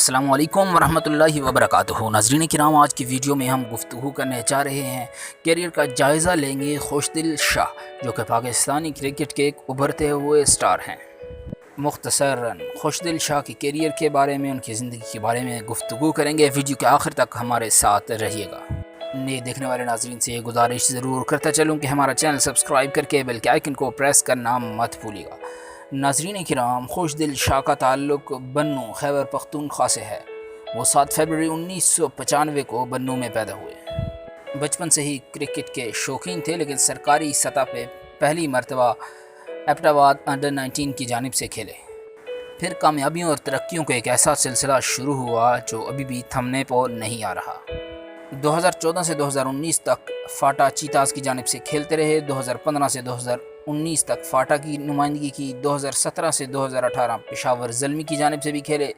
السلام علیکم ورحمۃ اللہ وبرکاتہ۔ ناظرین کرام، آج کی ویڈیو میں ہم گفتگو کرنے جا رہے ہیں، کیریئر کا جائزہ لیں گے خوشدل شاہ، جو کہ پاکستانی کرکٹ کے ایک ابھرتے ہوئے سٹار ہیں۔ مختصراً خوشدل شاہ کے کیریئر کے بارے میں، ان کی زندگی کے بارے میں گفتگو کریں گے۔ ویڈیو کے آخر تک ہمارے ساتھ رہیے گا۔ نئے دیکھنے والے ناظرین سے یہ گزارش ضرور کرتا چلوں کہ ہمارا چینل سبسکرائب کر کے بیل کے آئیکن کو پریس کرنا مت بھولیے گا۔ ناظرین کرام، خوشدل شاہ کا تعلق بنوں خیبر پختونخوا سے ہے۔ وہ 7 فروری 1995 کو بنوں میں پیدا ہوئے۔ بچپن سے ہی کرکٹ کے شوقین تھے، لیکن سرکاری سطح پہ پہلی مرتبہ ایبٹ آباد انڈر 19 کی جانب سے کھیلے۔ پھر کامیابیوں اور ترقیوں کا ایک ایسا سلسلہ شروع ہوا جو ابھی بھی تھمنے پر نہیں آ رہا۔ 2014 سے 2019 تک فاٹا چیتاز کی جانب سے کھیلتے رہے۔ 2015 سے 2019 تک فاٹا کی نمائندگی کی۔ 2017 سے 2018 پشاور زلمی کی جانب سے بھی کھیلے۔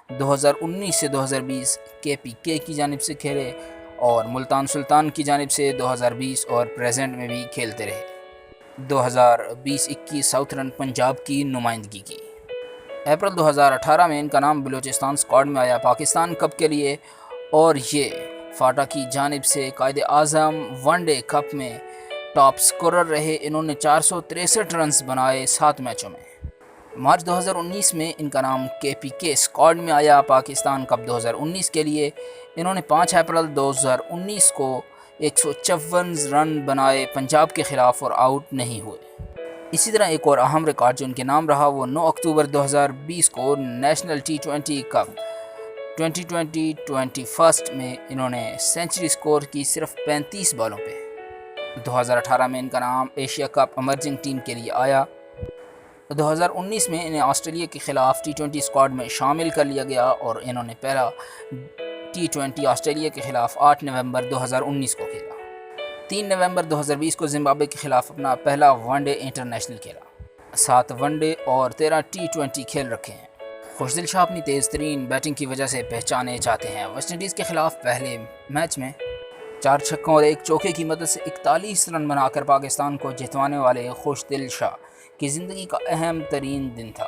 2019 سے 2020 KPK کی جانب سے کھیلے اور ملتان سلطان کی جانب سے 2020 اور پریزنٹ میں بھی کھیلتے رہے۔ 2020-21 ساؤتھرن پنجاب کی نمائندگی کی۔ اپریل 2018 میں ان کا نام بلوچستان اسکواڈ میں آیا پاکستان کپ کے لیے، اور یہ فاٹا کی جانب سے Quaid Azam one day cup میں ٹاپ سکورر رہے۔ انہوں نے 463 رنز بنائے 7 میچوں میں۔ مارچ 2019 میں ان کا نام KPK اسکواڈ میں آیا پاکستان کپ 2019 کے لیے۔ انہوں نے 5 اپریل 2019 کو 154 رن بنائے پنجاب کے خلاف اور آؤٹ نہیں ہوئے۔ اسی طرح ایک اور اہم ریکارڈ جو ان کے نام رہا، وہ 9 اکتوبر 2020 کو نیشنل T20 کپ 2020-21 میں انہوں نے سینچری سکور کی صرف 35 بالوں پہ۔ 2018 میں ان کا نام ایشیا کپ ایمرجنگ ٹیم کے لیے آیا۔ 2019 میں انہیں آسٹریلیا کے خلاف T20 اسکواڈ میں شامل کر لیا گیا اور انہوں نے پہلا T20 آسٹریلیا کے خلاف 8 نومبر 2019 کو کھیلا۔ 3 نومبر 2020 کو زمبابوے کے خلاف اپنا پہلا ون ڈے انٹرنیشنل کھیلا۔ 7 ون ڈے اور 13 T20 کھیل رکھے ہیں۔ خوشدل شاہ اپنی تیز ترین بیٹنگ کی وجہ سے پہچانے جاتے ہیں۔ ویسٹ انڈیز کے خلاف پہلے میچ میں 4 چھکوں اور 1 چوکے کی مدد سے 41 رن بنا کر پاکستان کو جتوانے والے خوشدل شاہ کی زندگی کا اہم ترین دن تھا۔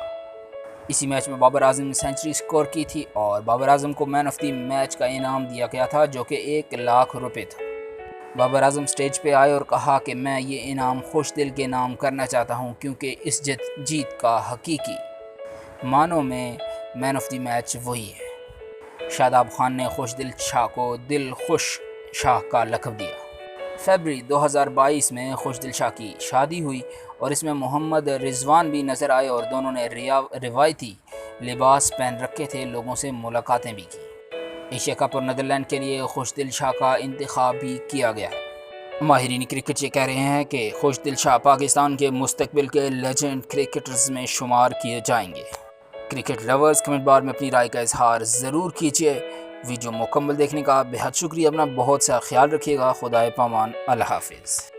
اسی میچ میں بابر اعظم نے سینچری سکور کی تھی اور بابر اعظم کو مین آف دی میچ کا انعام دیا گیا تھا، جو کہ 1 لاکھ روپے تھا۔ بابر اعظم سٹیج پہ آئے اور کہا کہ میں یہ انعام خوشدل کے نام کرنا چاہتا ہوں، کیونکہ اس جیت کا حقیقی معنوں میں مین آف دی میچ وہی ہے۔ شاداب خان نے خوشدل شاہ کو دل خوش شاہ کا لقب دیا۔ فروری 2022 میں خوشدل شاہ کی شادی ہوئی اور اس میں محمد رضوان بھی نظر آئے اور دونوں نے روایتی لباس پہن رکھے تھے۔ لوگوں سے ملاقاتیں بھی کی۔ ایشیا کپ اور نیدرلینڈ کے لیے خوشدل شاہ کا انتخاب بھی کیا گیا ہے۔ ماہرین کرکٹ یہ کہہ رہے ہیں کہ خوشدل شاہ پاکستان کے مستقبل کے لیجنڈ کرکٹرز میں شمار کیے جائیں گے۔ کرکٹ لورز کمنٹ بار میں اپنی رائے کا اظہار ضرور کیجیے۔ ویڈیو مکمل دیکھنے کا بہت شکریہ۔ اپنا بہت سا خیال رکھیے گا۔ خدائے پامان۔ اللہ حافظ۔